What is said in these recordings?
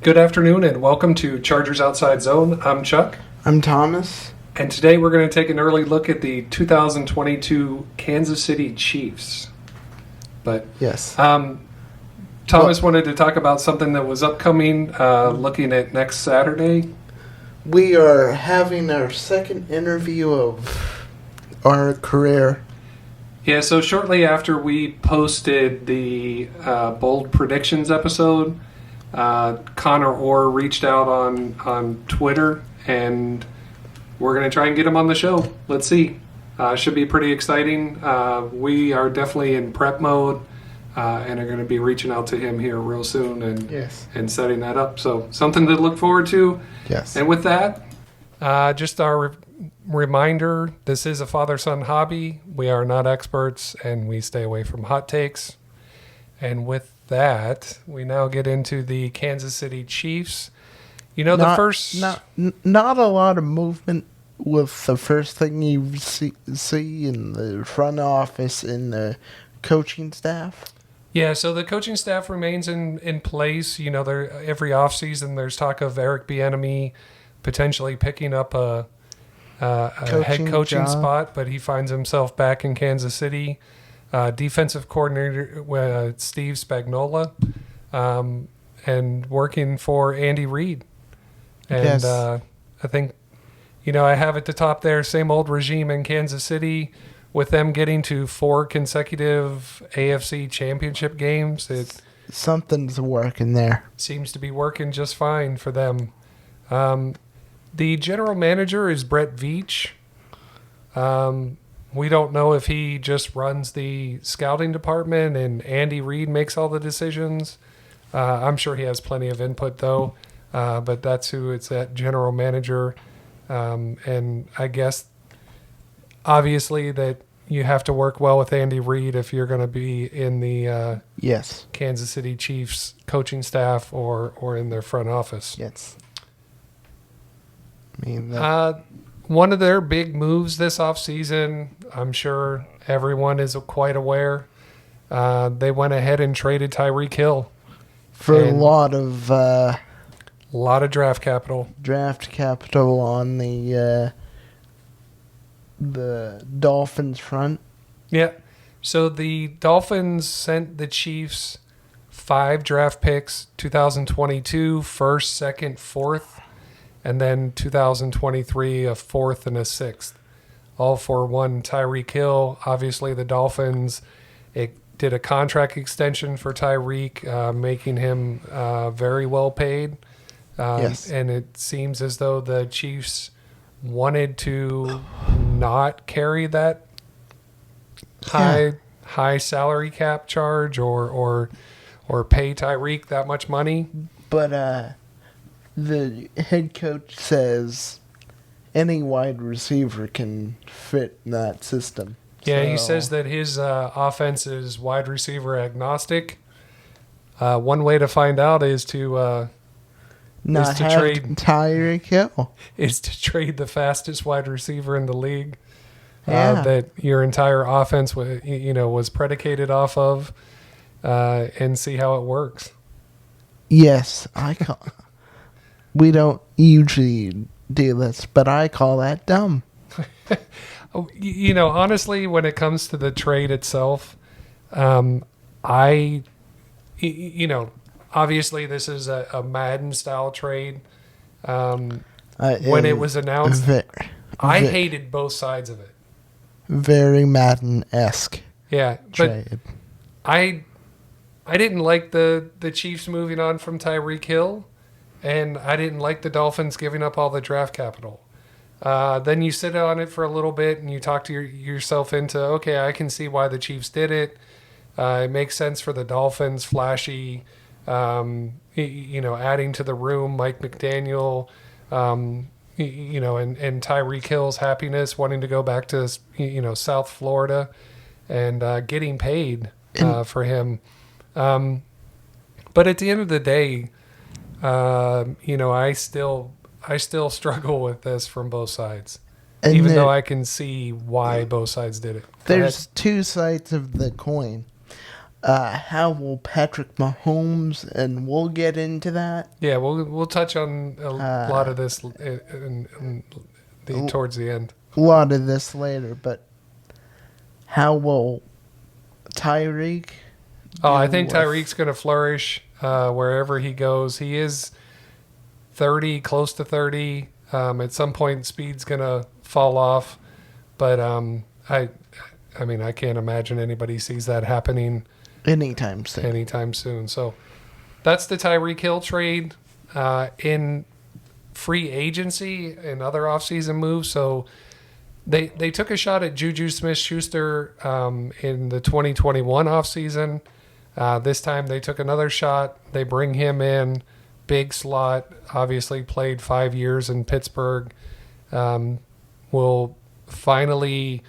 Good afternoon and welcome to Chargers Outside Zone. I'm Chuck. I'm Thomas. And today we're going to take an early look at the 2022 Kansas City Chiefs. But Yes. Thomas wanted to talk about something that was upcoming, looking at next Saturday. We are having our second interview of our career. Yeah, so shortly after we posted the Bold Predictions episode, Connor Orr reached out on Twitter, and we're going to try and get him on the show. Let's see. Should be pretty exciting. We are definitely in prep mode and are going to be reaching out to him here real soon and setting that up. So something to look forward to. Yes. And with that, just our reminder, this is a father-son hobby. We are not experts, and we stay away from hot takes. And with that, we now get into the Kansas City Chiefs. You know, not a lot of movement with the first thing you see in the front office in the coaching staff. Yeah, so the coaching staff remains in place. You know, every offseason there's talk of Eric Bieniemy potentially picking up a head coaching spot, but he finds himself back in Kansas City. Defensive coordinator Steve Spagnuolo, and working for Andy Reid. And yes. I think, you know, I have at the top there, same old regime in Kansas City, with them getting to 4 consecutive AFC championship games. It Something's working there. seems to be working just fine for them. The general manager is Brett Veach. We don't know if he just runs the scouting department and Andy Reid makes all the decisions. I'm sure he has plenty of input, though. But that's who it's at, general manager. And I guess, obviously, that you have to work well with Andy Reid if you're going to be in the Yes. Kansas City Chiefs coaching staff or in their front office. Yes. I mean, one of their big moves this offseason, I'm sure everyone is quite aware, they went ahead and traded Tyreek Hill. for a lot of draft capital. Draft capital on the Dolphins front. Yeah. So the Dolphins sent the Chiefs 5 draft picks, 2022, first, second, fourth, and then 2023, a fourth and a sixth, all for one Tyreek Hill. Obviously, the Dolphins did a contract extension for Tyreek, making him very well paid. Yes. And it seems as though the Chiefs wanted to not carry that high salary cap charge or pay Tyreek that much money. But the head coach says any wide receiver can fit that system. Yeah, he says that his offense is wide receiver agnostic. One way to find out is to not have trade Tyreek Hill. Is to trade the fastest wide receiver in the league. Yeah. That your entire offense was predicated off of, and see how it works. Yes, we don't usually do this, but I call that dumb. Honestly, when it comes to the trade itself, obviously this is a Madden-style trade. When it was announced, I hated both sides of it. Very Madden-esque. Yeah, trade. But I didn't like the Chiefs moving on from Tyreek Hill, and I didn't like the Dolphins giving up all the draft capital. Then you sit on it for a little bit and you talk to yourself into, okay, I can see why the Chiefs did it. It makes sense for the Dolphins, flashy, adding to the room, Mike McDaniel, and Tyreek Hill's happiness, wanting to go back to, South Florida and getting paid for him. But at the end of the day, I still struggle with this from both sides, even though I can see why both sides did it. There's two sides of the coin. How will Patrick Mahomes, and we'll get into that. Yeah, we'll touch on a lot of this l- towards the end. A lot of this later, but how will Tyreek? Oh, I do think with- Tyreek's going to flourish wherever he goes. He is 30, close to 30. At some point, speed's going to fall off, but I mean, I can't imagine anybody sees that happening anytime soon. So that's the Tyreek Hill trade in free agency and other offseason moves. So they took a shot at Juju Smith-Schuster in the 2021 offseason. This time they took another shot. They bring him in, big slot, obviously played 5 years in Pittsburgh. Will finally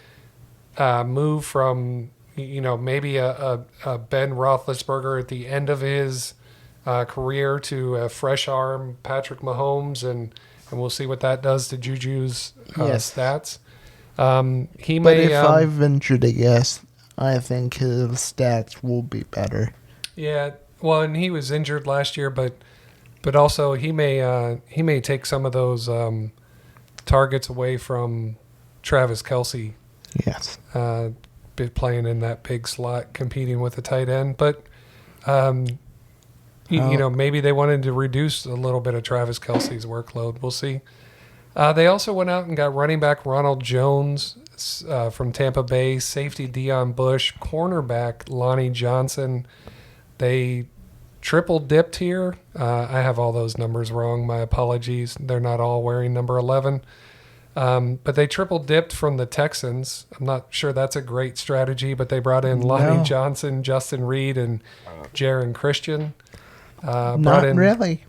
move from, maybe a Ben Roethlisberger at the end of his career to a fresh arm Patrick Mahomes, and we'll see what that does to Juju's stats. He But may. if I venture to guess, I think his stats will be better. Yeah, well, and he was injured last year, but also he may take some of those targets away from Travis Kelce. Yes. Playing in that big slot, competing with the tight end, but maybe they wanted to reduce a little bit of Travis Kelce's workload. We'll see. They also went out and got running back Ronald Jones from Tampa Bay, safety Deion Bush, cornerback Lonnie Johnson. They triple dipped here. I have all those numbers wrong. My apologies. They're not all wearing number 11. But they triple dipped from the Texans. I'm not sure that's a great strategy, but they brought in Lonnie Johnson, Justin Reed, and Jaron Christian. Really.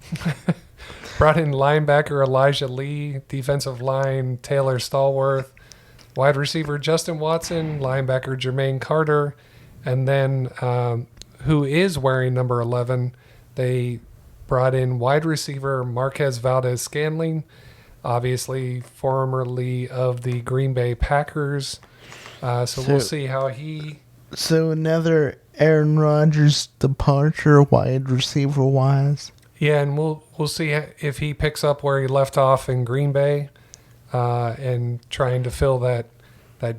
Brought in linebacker Elijah Lee, defensive line Taylor Stallworth, wide receiver Justin Watson, linebacker Jermaine Carter, and then who is wearing number 11, they brought in wide receiver Marquez Valdez-Scantling, obviously formerly of the Green Bay Packers. So we'll see how he... So another Aaron Rodgers departure wide receiver wise. Yeah, and we'll see if he picks up where he left off in Green Bay and trying to fill that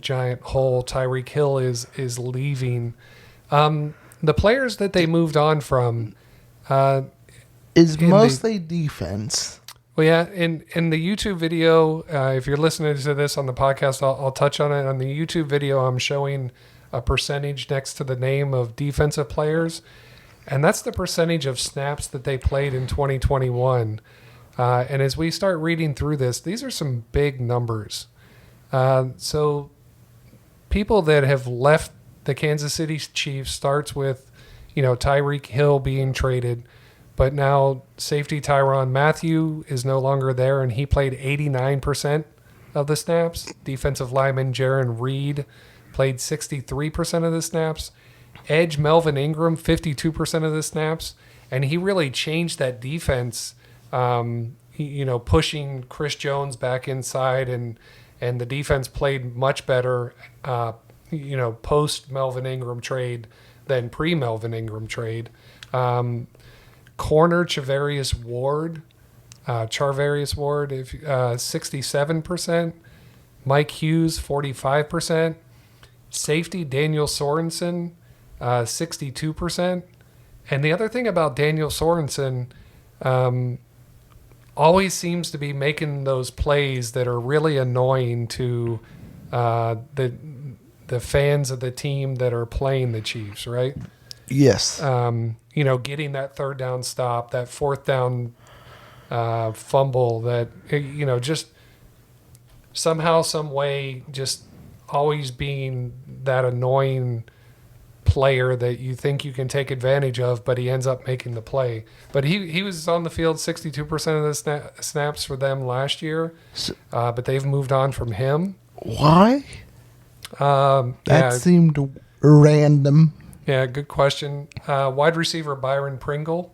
giant hole Tyreek Hill is leaving. The players that they moved on from... is mostly defense. Well, yeah, in the YouTube video, if you're listening to this on the podcast, I'll touch on it. On the YouTube video, I'm showing a percentage next to the name of defensive players, and that's the percentage of snaps that they played in 2021. And as we start reading through this, these are some big numbers. So people that have left the Kansas City Chiefs starts with, Tyreek Hill being traded. But now safety Tyrann Mathieu is no longer there, and he played 89% of the snaps. Defensive lineman Jaron Reed played 63% of the snaps. Edge Melvin Ingram, 52% of the snaps. And he really changed that defense, pushing Chris Jones back inside, and the defense played much better, post Melvin Ingram trade than pre-Melvin Ingram trade. Corner Charvarius Ward, 67%. Mike Hughes, 45%. Safety Daniel Sorensen, 62%. And the other thing about Daniel Sorensen, always seems to be making those plays that are really annoying to the fans of the team that are playing the Chiefs, right? Yes. Getting that third down stop, that fourth down fumble, that, just somehow, some way, just always being that annoying player that you think you can take advantage of, but he ends up making the play. But he was on the field 62% of the snaps for them last year, but they've moved on from him. Why? That seemed random. Yeah, good question. Wide receiver Byron Pringle.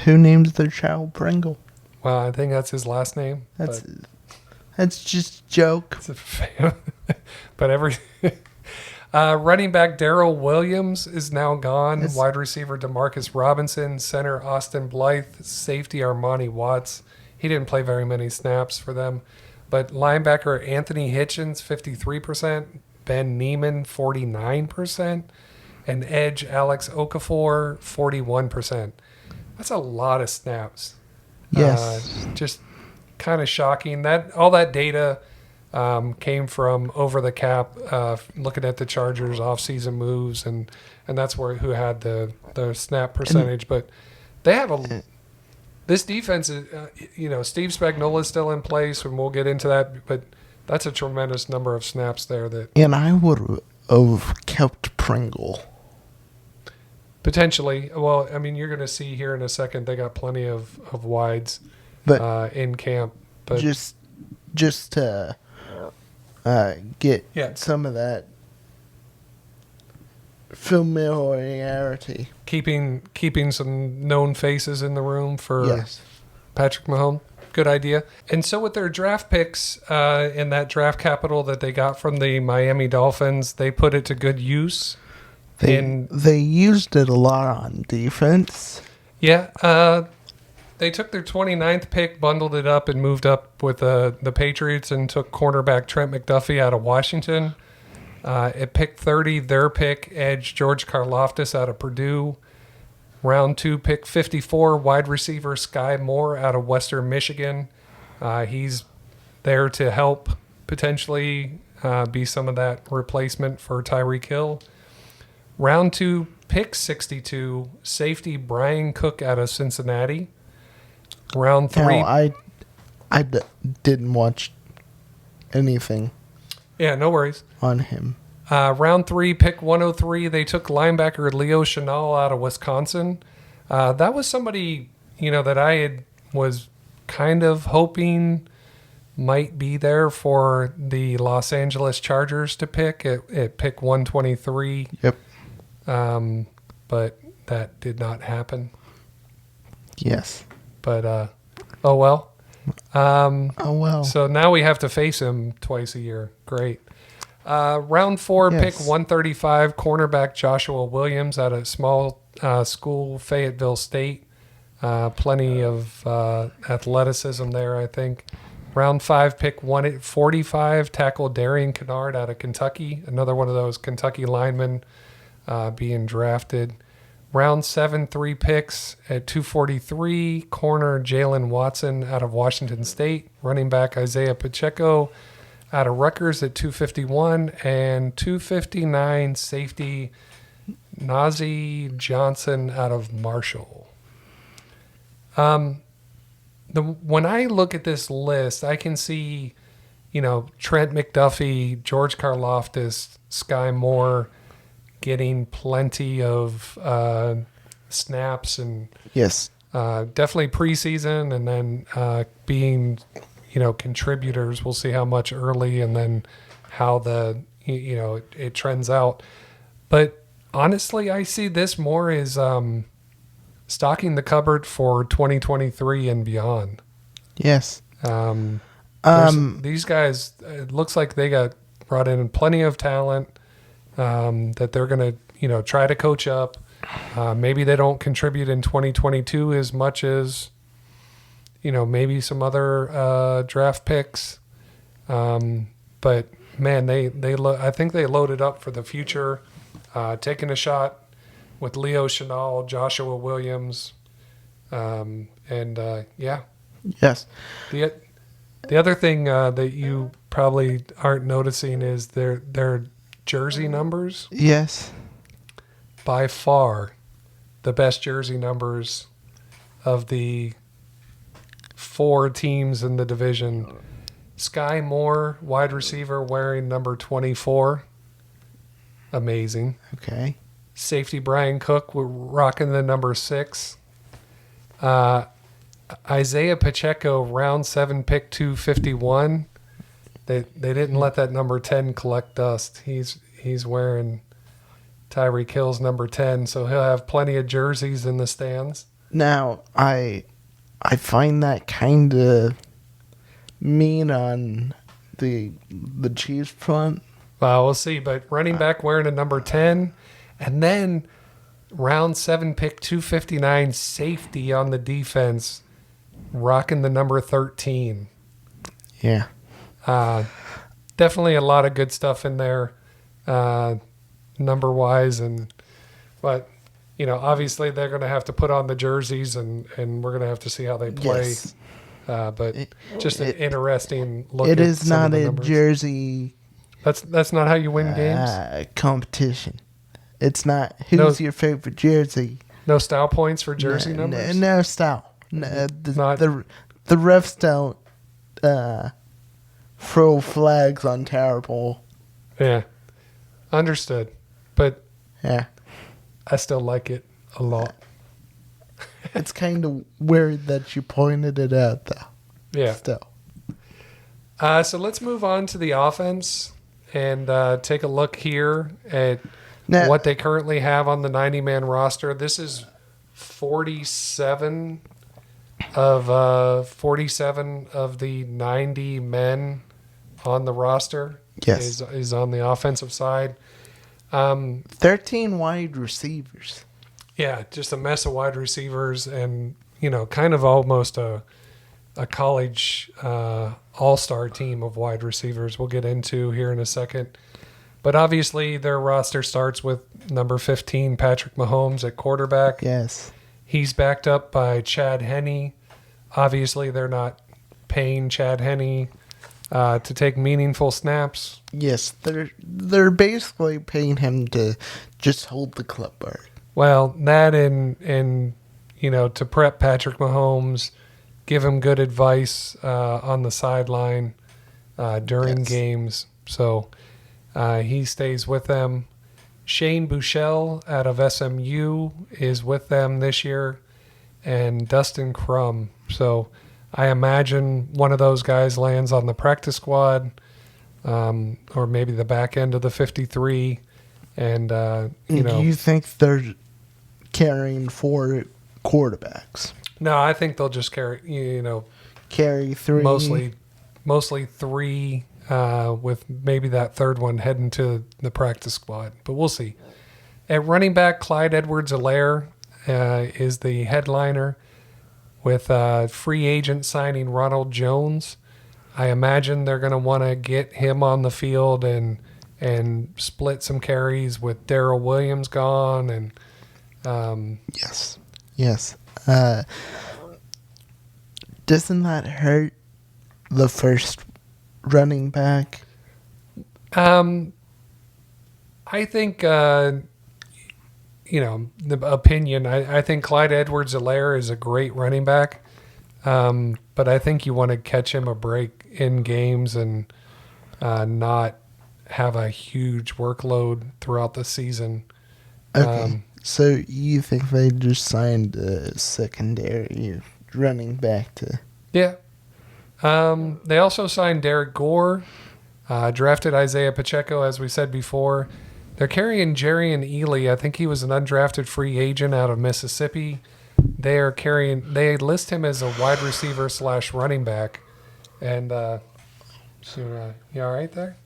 Who names their child Pringle? Well, I think that's his last name. That's just a joke. It's a fan. But Running back Darrell Williams is now gone. Yes. Wide receiver Demarcus Robinson. Center Austin Blythe. Safety Armani Watts. He didn't play very many snaps for them. But linebacker Anthony Hitchens, 53%. Ben Neiman, 49%. And edge Alex Okafor, 41%. That's a lot of snaps. Yes. Just kind of shocking. All that data came from Over the Cap, looking at the Chargers Offseason Moves, and that's who had the snap percentage. But they have this defense is, Steve Spagnuolo is still in place, and we'll get into that. But that's a tremendous number of snaps there. And I would have kept Pringle. Potentially. Well, I mean, you're going to see here in a second, they got plenty of wides But in camp. But just to get some of that familiarity. Keeping some known faces in the room for Yes. Patrick Mahomes. Good idea. And so with their draft picks in that draft capital that they got from the Miami Dolphins, they put it to good use. They used it a lot on defense. Yeah. They took their 29th pick, bundled it up, and moved up with the Patriots and took cornerback Trent McDuffie out of Washington. At pick 30, their pick, edge George Karlaftis out of Purdue. Round 2, pick 54, wide receiver Sky Moore out of Western Michigan. He's there to help potentially be some of that replacement for Tyreek Hill. Round 2, pick 62, safety Brian Cook out of Cincinnati. Round 3. Now, I didn't watch anything Yeah, no worries. on him. Round 3, pick 103, they took linebacker Leo Chenal out of Wisconsin. That was somebody, that I was kind of hoping might be there for the Los Angeles Chargers to pick at pick 123. Yep. But that did not happen. Yes. But, oh well. Oh, well. So now we have to face him twice a year. Great. Round 4, Yes. pick 135, cornerback Joshua Williams out of small school, Fayetteville State. Plenty of athleticism there, I think. Round 5, pick 145, tackle Darian Kennard out of Kentucky. Another one of those Kentucky linemen being drafted. Round 7, 3 picks at 243, corner Jalen Watson out of Washington State. Running back Isaiah Pacheco out of Rutgers at 251, and 259 safety Najee Johnson out of Marshall. When I look at this list, I can see, Trent McDuffie, George Karlaftis, Sky Moore getting plenty of snaps and Yes. definitely preseason, and then being contributors. We'll see how much early, and then how it trends out. But honestly, I see this more as stocking the cupboard for 2023 and beyond. Yes. These guys, it looks like they got brought in plenty of talent that they're going to try to coach up. Maybe they don't contribute in 2022 as much as maybe some other draft picks. But man, I think they loaded up for the future, taking a shot with Leo Chenal, Joshua Williams, yeah. Yes. The other thing that you probably aren't noticing is their jersey numbers. Yes. By far, the best jersey numbers of the 4 teams in the division. Sky Moore, wide receiver, wearing number 24. Amazing. Okay. Safety Brian Cook, rocking the number 6. Isaiah Pacheco, round 7, pick 251. They didn't let that number 10 collect dust. He's wearing Tyreek Hill's number 10, so he'll have plenty of jerseys in the stands. Now, I find that kind of mean on the Chiefs front. Well, we'll see. But running back wearing a number 10. And then round 7 pick 259 safety on the defense, rocking the number 13. Yeah. Definitely a lot of good stuff in there, number-wise. But, obviously they're going to have to put on the jerseys, and we're going to have to see how they play. Yes. But just an interesting look It at is some of not the a numbers. jersey That's not how you win games? competition. It's not who's your favorite jersey. No style points for jersey numbers? No style. No, Not- the refs don't throw flags on terrible. Yeah. Understood. But Yeah. I still like it a lot. It's kind of weird that you pointed it out, though. Yeah. Still. So let's move on to the offense and take a look here at Now, what they currently have on the 90-man roster. This is 47 of the 90 men on the roster. Yes. is on the offensive side. 13 wide receivers. Yeah, just a mess of wide receivers, and kind of almost a college all-star team of wide receivers. We'll get into here in a second. But obviously, their roster starts with number 15, Patrick Mahomes at quarterback. Yes. He's backed up by Chad Henne. Obviously, they're not paying Chad Henne to take meaningful snaps. Yes, they're basically paying him to just hold the clipboard. Well, that and to prep Patrick Mahomes, give him good advice on the sideline during games. So he stays with them. Shane Buechele out of SMU is with them this year, and Dustin Crum. So I imagine one of those guys lands on the practice squad, or maybe the back end of the 53. And Do you think they're carrying 4 quarterbacks? No, I think they'll just carry Carry 3. mostly 3, with maybe that third one heading to the practice squad. But we'll see. At running back, Clyde Edwards-Helaire is the headliner, with free agent signing Ronald Jones. I imagine they're going to want to get him on the field and split some carries with Darrell Williams gone. And Yes. Doesn't that hurt the first running back? I think, the opinion, I think Clyde Edwards-Helaire is a great running back. But I think you want to catch him a break in games and not have a huge workload throughout the season. Okay. So you think they just signed a secondary running back to... Yeah. They also signed Derek Gore, drafted Isaiah Pacheco, as we said before. They're carrying Jarian Ely. I think he was an undrafted free agent out of Mississippi. They list him as a wide receiver / running back. And you all right there?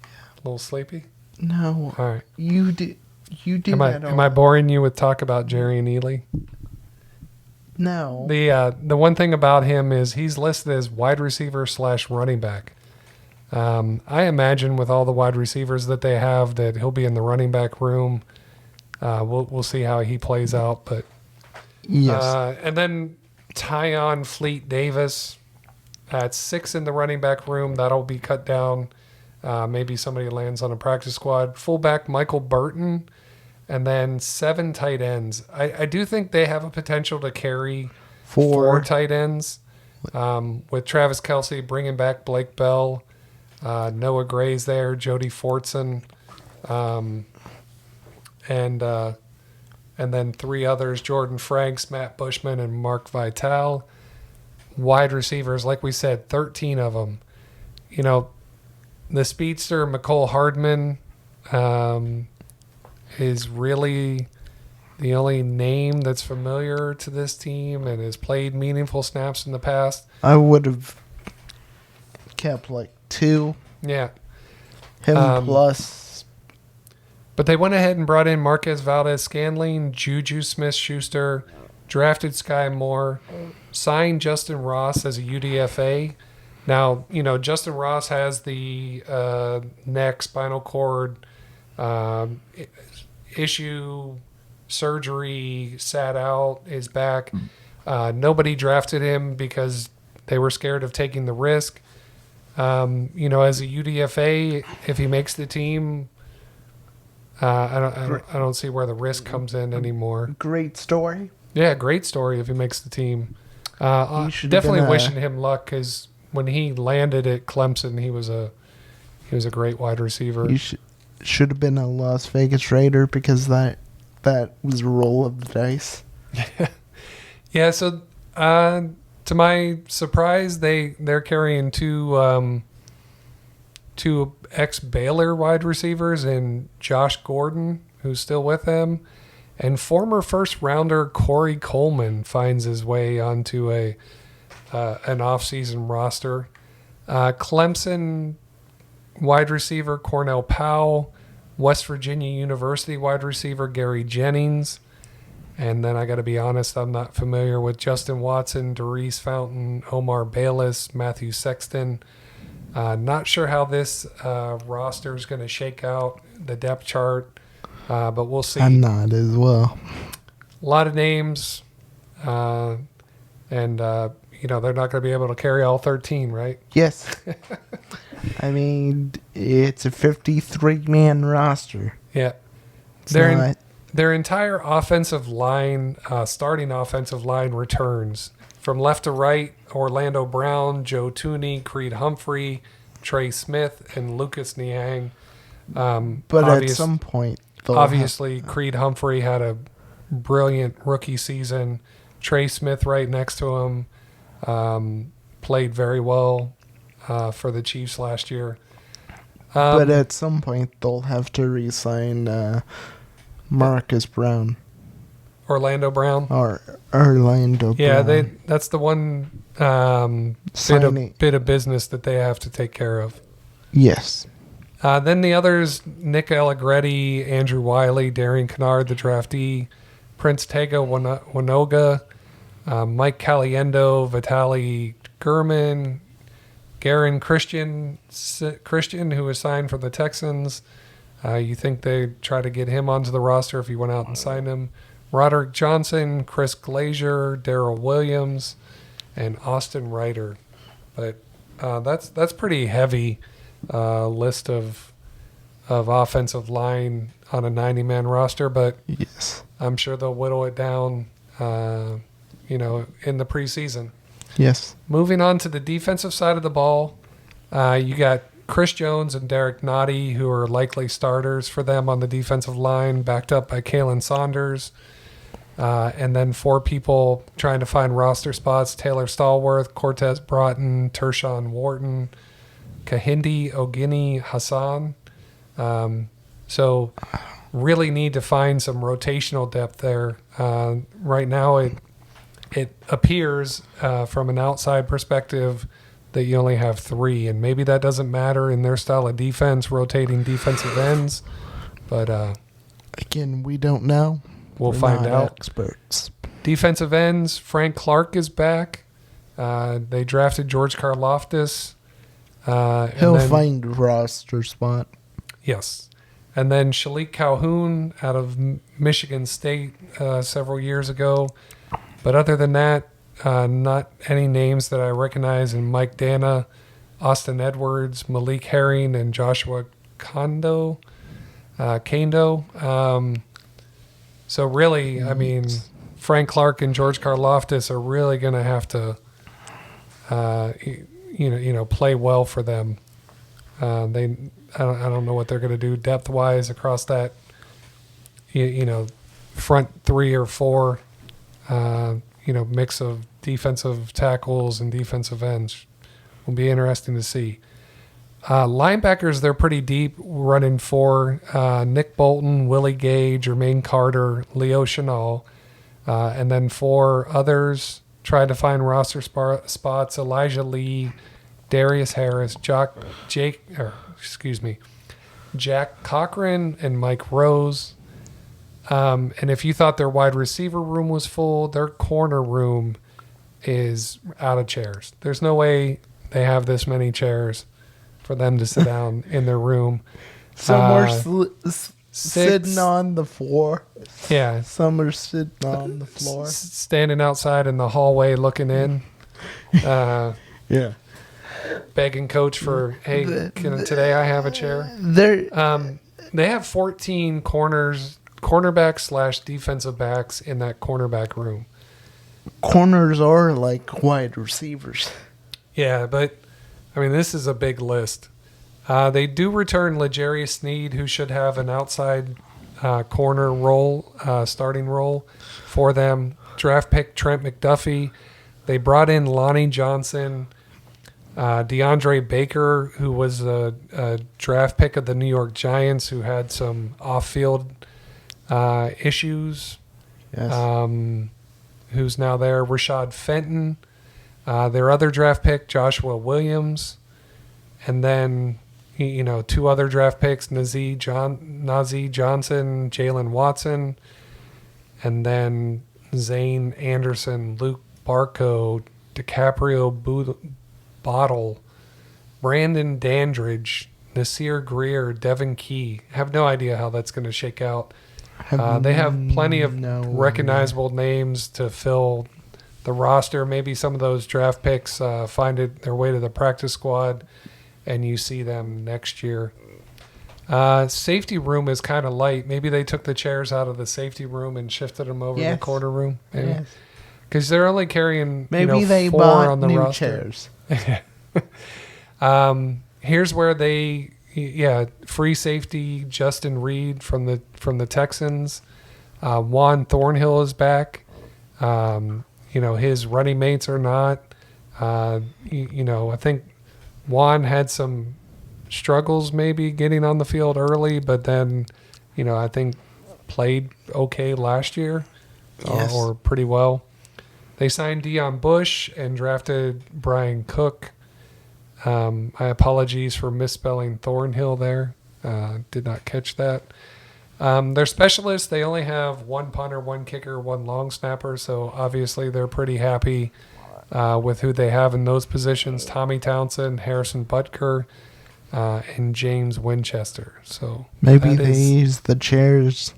A little sleepy? No. All right. You do Am I boring you with talk about Jarian Ely? No. The one thing about him is he's listed as wide receiver / running back. I imagine with all the wide receivers that they have that he'll be in the running back room. We'll see how he plays out, but Yes. and then Tyon Fleet Davis at 6 in the running back room. That'll be cut down. Maybe somebody lands on a practice squad. Fullback Michael Burton, and then 7 tight ends. I do think they have a potential to carry 4 tight ends, with Travis Kelce bringing back Blake Bell, Noah Gray's there, Jody Fortson, and then 3 others, Jordan Franks, Matt Bushman, and Mark Vital. Wide receivers, like we said, 13 of them. The speedster, McCole Hardman, is really the only name that's familiar to this team and has played meaningful snaps in the past. I would have kept 2. Yeah. Him plus. But they went ahead and brought in Marquez Valdez-Scantling, Juju Smith-Schuster, drafted Sky Moore, signed Justin Ross as a UDFA. Now, Justin Ross has the neck, spinal cord issue, surgery, sat out, is back. Nobody drafted him because they were scared of taking the risk. As a UDFA, if he makes the team, I don't see where the risk comes in anymore. Great story. Yeah, great story if he makes the team. Definitely Wishing him luck, because when he landed at Clemson, he was a great wide receiver. He should have been a Las Vegas Raider, because that was a roll of the dice. Yeah. So to my surprise, they're carrying two ex-Baylor wide receivers, and Josh Gordon, who's still with them, and former first-rounder Corey Coleman finds his way onto an off-season roster. Clemson wide receiver Cornell Powell, West Virginia University wide receiver Gary Jennings, and then I got to be honest, I'm not familiar with Justin Watson, Darius Fountain, Omar Bayless, Matthew Sexton. Not sure how this roster is going to shake out, the depth chart, but we'll see. I'm not as well. A lot of names, and they're not going to be able to carry all 13, right? Yes. I mean, it's a 53-man roster. Yeah. Their entire offensive line, starting offensive line returns. From left to right, Orlando Brown, Joe Tooney, Creed Humphrey, Trey Smith, and Lucas Niang. But at some point, obviously, Creed Humphrey had a brilliant rookie season. Trey Smith right next to him played very well for the Chiefs last year. But at some point, they'll have to re-sign Marcus Brown. Orlando Brown? Or Orlando Brown. Yeah, that's the one bit of business that they have to take care of. Yes. Then the others, Nick Allegretti, Andrew Wiley, Darian Kennard, the draftee, Prince Tega Winoga, Mike Caliendo, Vitaly Gurman, Garen Christian, who was signed from the Texans. You think they'd try to get him onto the roster if he went out and signed him. Roderick Johnson, Chris Glazier, Darrell Williams, and Austin Ryder. But that's pretty heavy list of offensive line on a 90-man roster. But yes, I'm sure they'll whittle it down, in the preseason. Yes. Moving on to the defensive side of the ball, you got Chris Jones and Derek Nottie, who are likely starters for them on the defensive line, backed up by Kalen Saunders. And then four people trying to find roster spots: Taylor Stallworth, Cortez Broughton, Tershawn Wharton, Kahindi Ogini Hassan. So really need to find some rotational depth there. Right now it appears from an outside perspective that you only have three, and maybe that doesn't matter in their style of defense, rotating defensive ends. But again, we don't know. We'll find out. Experts. Defensive ends, Frank Clark is back. They drafted George Karlaftis. He'll find a roster spot. Yes. And then Shalik Calhoun out of Michigan State several years ago. But other than that, not any names that I recognize. And Mike Dana, Austin Edwards, Malik Herring, and Joshua Kando. So really, I mean, Frank Clark and George Karlaftis are really going to have to, play well for them. I don't know what they're going to do depth wise across that, front three or four, mix of defensive tackles and defensive ends. Will be interesting to see. Linebackers, they're pretty deep, running four: Nick Bolton, Willie Gay, Jermaine Carter, Leo Chenal, and then four others tried to find roster spots: Elijah Lee, Darius Harris, Jack Cochran and Mike Rose. And if you thought their wide receiver room was full, their corner room is out of chairs. There's no way they have this many chairs for them to sit down in their room. Some are sitting on the floor. Yeah. Some are sitting on the floor. Standing outside in the hallway looking in. Yeah. Begging coach for, hey, today I have a chair. They have 14 cornerbacks / defensive backs in that cornerback room. Corners are like wide receivers. Yeah, but I mean, this is a big list. They do return L'Jarius Sneed, who should have an outside corner role, starting role for them. Draft pick Trent McDuffie. They brought in Lonnie Johnson, DeAndre Baker, who was a draft pick of the New York Giants, who had some off-field issues. Yes. Who's now there? Rashad Fenton. Their other draft pick, Joshua Williams. And then, two other draft picks, Najee Johnson, Jalen Watson. And then Zane Anderson, Luke Barco, DiCaprio Bottle, Brandon Dandridge, Nasir Greer, Devin Key. I have no idea how that's going to shake out. They have plenty of recognizable names to fill the roster. Maybe some of those draft picks find their way to the practice squad, and you see them next year. Safety room is kind of light. Maybe they took the chairs out of the safety room and shifted them over to the corner room. Because they're only carrying they 4 bought on the new roster. chairs. Here's where they free safety Justin Reed from the Texans. Juan Thornhill is back. His running mates are not. I think Juan had some struggles maybe getting on the field early, but then I think played okay last year. Yes. Or pretty well. They signed Deion Bush and drafted Brian Cook. I apologies for misspelling Thornhill there. Did not catch that. They're specialists. They only have 1 punter, 1 kicker, 1 long snapper, so obviously they're pretty happy with who they have in those positions. Tommy Townsend, Harrison Butker, and James Winchester. So maybe they use the chairs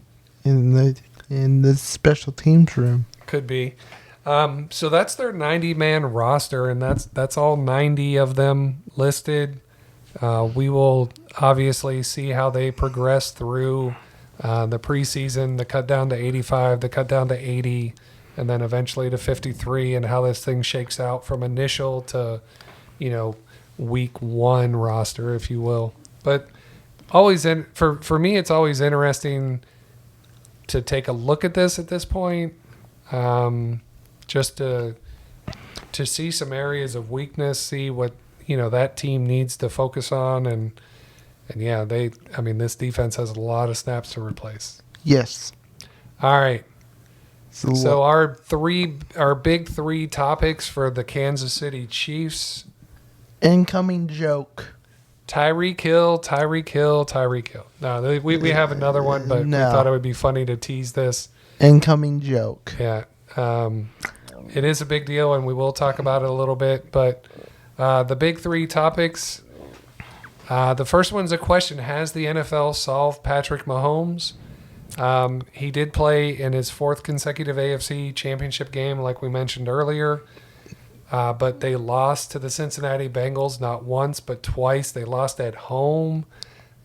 in the special teams room. Could be. So that's their 90-man roster, and that's all 90 of them listed. We will obviously see how they progress through the preseason, the cut down to 85, the cut down to 80, and then eventually to 53, and how this thing shakes out from initial to, week 1 roster, if you will. But always for me, it's always interesting to take a look at this point. Just to see some areas of weakness, see what that team needs to focus on, and this defense has a lot of snaps to replace. Yes. All right. So our big 3 topics for the Kansas City Chiefs. Incoming joke. Tyreek Hill. No, we have another one, but we thought it would be funny to tease this. Incoming joke. Yeah. It is a big deal, and we will talk about it a little bit. But the big 3 topics, the first one's a question. Has the NFL solved Patrick Mahomes? He did play in his 4th consecutive AFC championship game, like we mentioned earlier. But they lost to the Cincinnati Bengals not once, but twice. They lost at home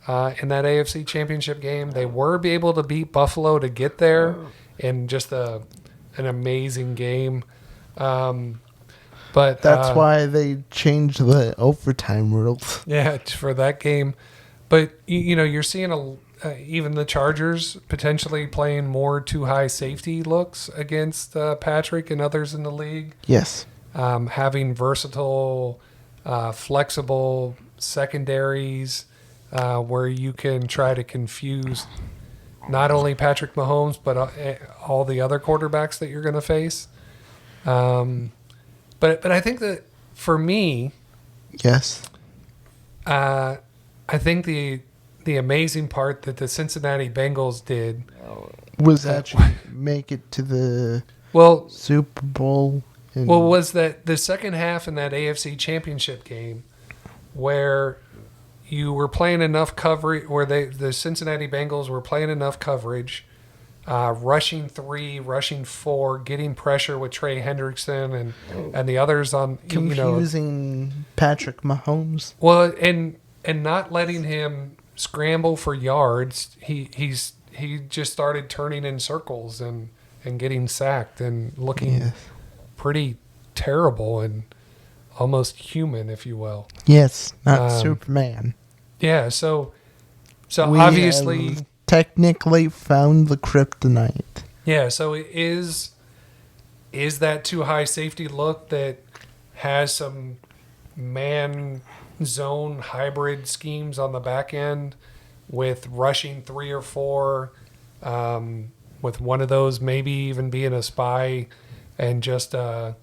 in that AFC championship game. They were able to beat Buffalo to get there in just an amazing game. But that's why they changed the overtime rules. Yeah, for that game. But you're seeing even the Chargers potentially playing more too high safety looks against Patrick and others in the league. Yes. Having versatile, flexible secondaries where you can try to confuse not only Patrick Mahomes, but all the other quarterbacks that you're going to face. But I think that for me, yes, I think the the amazing part that the Cincinnati Bengals did Was actually make it to the well Super Bowl. was that the second half in that AFC Championship game where you were playing enough coverage, where the Cincinnati Bengals were playing enough coverage, rushing 3, rushing 4, getting pressure with Trey Hendrickson and the others on confusing Patrick Mahomes. Well, and not letting him scramble for yards. He just started turning in circles and getting sacked and looking pretty terrible and almost human, if you will. Yes, not Superman. Yeah, so We obviously have technically found the kryptonite. Yeah, so is that too high safety look that has some man zone hybrid schemes on the back end with rushing 3 or 4, with one of those maybe even being a spy and just slow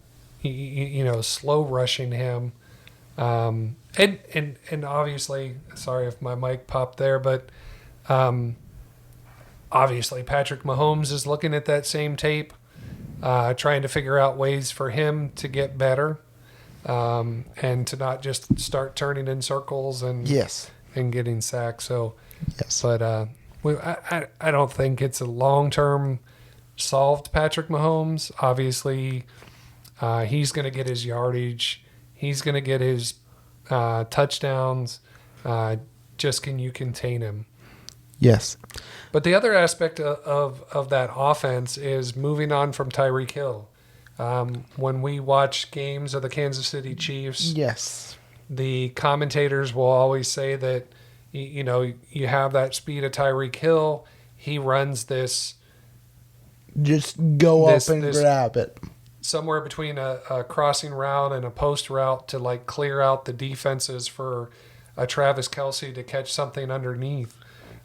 rushing him, and obviously, sorry if my mic popped there, but obviously Patrick Mahomes is looking at that same tape, trying to figure out ways for him to get better, and to not just start turning in circles and getting sacked. So, but I don't think it's a long-term solved Patrick Mahomes. Obviously, he's going to get his yardage. He's going to get his touchdowns. Just can you contain him? Yes. But the other aspect of that offense is moving on from Tyreek Hill. When we watch games of the Kansas City Chiefs, the commentators will always say that, you have that speed of Tyreek Hill. He runs this. Just go up and grab it. Somewhere between a crossing route and a post route to like clear out the defenses for a Travis Kelce to catch something underneath.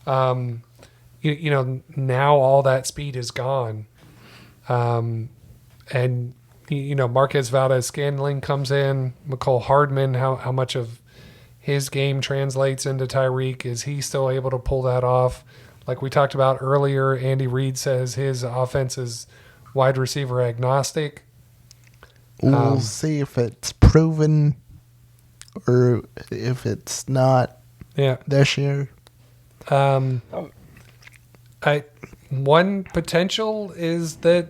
Now all that speed is gone. And Marquez Valdez-Scantling comes in, McCole Hardman, how much of his game translates into Tyreek? Is he still able to pull that off? Like we talked about earlier, Andy Reid says his offense is wide receiver agnostic. We'll see if it's proven or if it's not this year. One potential is that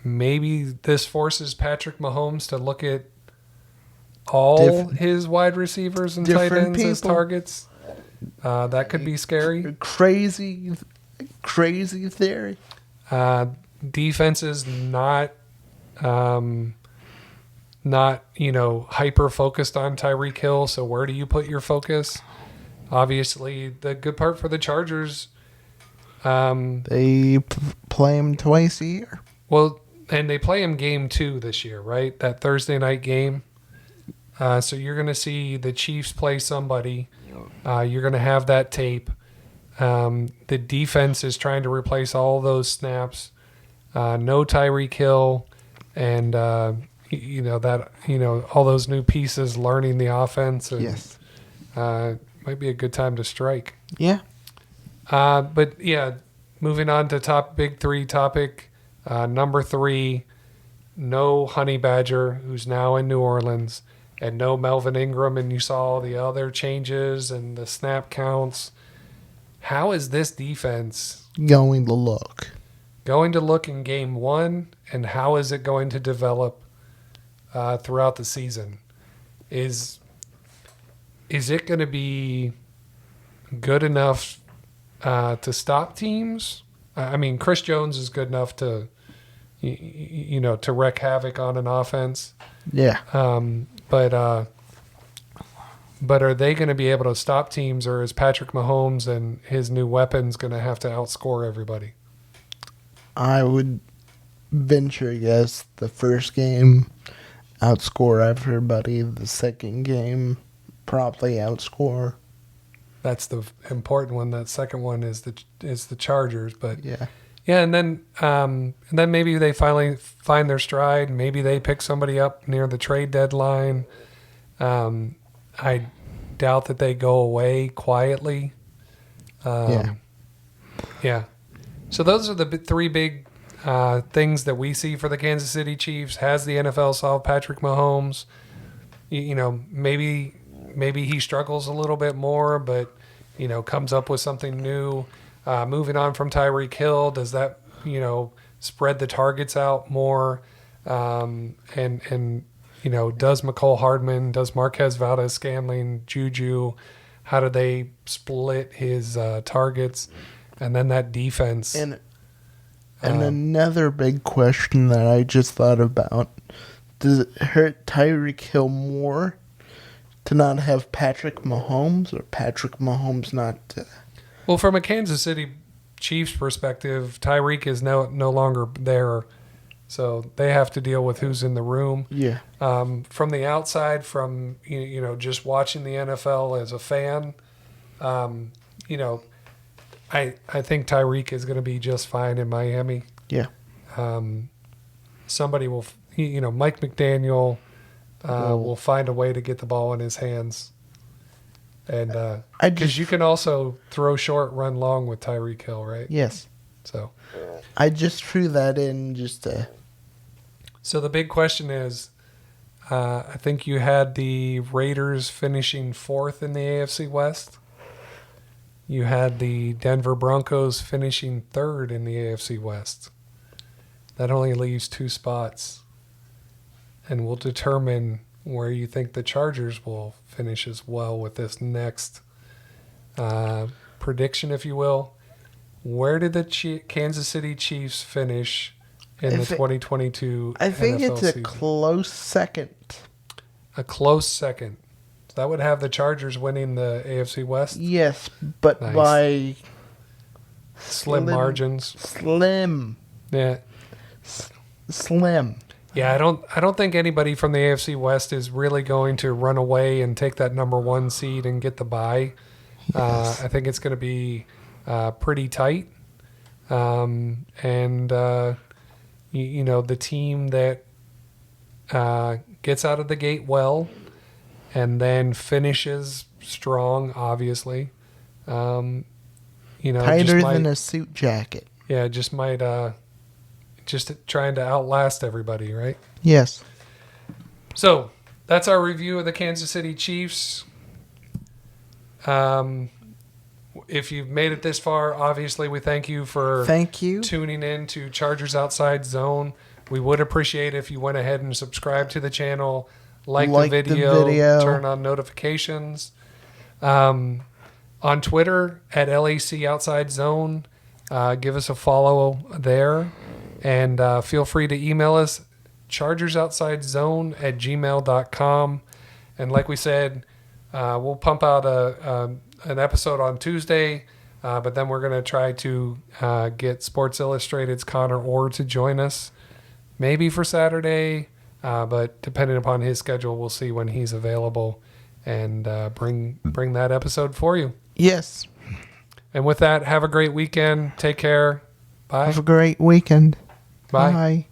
maybe this forces Patrick Mahomes to look at all his wide receivers and tight ends as targets. That could be scary. Crazy theory. Defense is not hyper focused on Tyreek Hill. So where do you put your focus? Obviously, the good part for the Chargers, they play him twice a year. Well, and they play him game 2 this year, right? That Thursday night game. So you're going to see the Chiefs play somebody. You're going to have that tape. The defense is trying to replace all those snaps. No Tyreek Hill, and all those new pieces learning the offense. And, might be a good time to strike. Yeah. But moving on to big 3 topic. Number 3, no Honey Badger, who's now in New Orleans, and no Melvin Ingram, and you saw all the other changes and the snap counts. How is this defense going to look in game 1, and how is it going to develop throughout the season? Is it going to be good enough to stop teams? I mean, Chris Jones is good enough to wreak havoc on an offense. Yeah. But are they going to be able to stop teams, or is Patrick Mahomes and his new weapons going to have to outscore everybody? I would venture a guess the first game outscore everybody. The second game probably outscore. That's the important one. That second one is the Chargers, but yeah, and then maybe they finally find their stride. Maybe they pick somebody up near the trade deadline, I doubt that they go away quietly. Yeah. Yeah. So those are the three big things that we see for the Kansas City Chiefs. Has the NFL solved Patrick Mahomes? Maybe he struggles a little bit more, but comes up with something new. Moving on from Tyreek Hill, does that spread the targets out more? And does McCole Hardman, does Marquez Valdez-Scantling, Juju, how do they split his targets? And then that defense. And another big question that I just thought about, does it hurt Tyreek Hill more to not have Patrick Mahomes, or Patrick Mahomes not? Well, from a Kansas City Chiefs perspective, Tyreek is no longer there, so they have to deal with who's in the room. Yeah. From the outside, from just watching the NFL as a fan, I think Tyreek is going to be just fine in Miami. Yeah. Somebody will, Mike McDaniel will find a way to get the ball in his hands. And because you can also throw short, run long with Tyreek Hill, right? Yes. So I just threw that in just to. So the big question is, I think you had the Raiders finishing 4th in the AFC West. You had the Denver Broncos finishing 3rd in the AFC West. That only leaves 2 spots. And we'll determine where you think the Chargers will finish as well with this next prediction, if you will. Where did the Kansas City Chiefs finish in the 2022 I think NFL it's a season? close second. A close second. So that would have the Chargers winning the AFC West. Yes, but Nice. by Slim margins. Slim. Yeah. Slim. Yeah, I don't think anybody from the AFC West is really going to run away and take that number 1 seed and get the bye. Yes. I think it's going to be pretty tight. The team that gets out of the gate well and then finishes strong, obviously. Tighter than a suit jacket. Yeah, just might just trying to outlast everybody, right? Yes. So that's our review of the Kansas City Chiefs. If you've made it this far, obviously we thank you for tuning in to Chargers Outside Zone. We would appreciate if you went ahead and subscribed to the channel, like the video, turn on notifications. On Twitter at LAC Outside Zone, give us a follow there. And feel free to email us, chargersoutsidezone@gmail.com. And like we said, we'll pump out an episode on Tuesday, but then we're going to try to get Sports Illustrated's Connor Orr to join us, maybe for Saturday, but depending upon his schedule, we'll see when he's available and bring that episode for you. Yes. And with that, have a great weekend. Take care. Bye. Have a great weekend. Bye. Bye.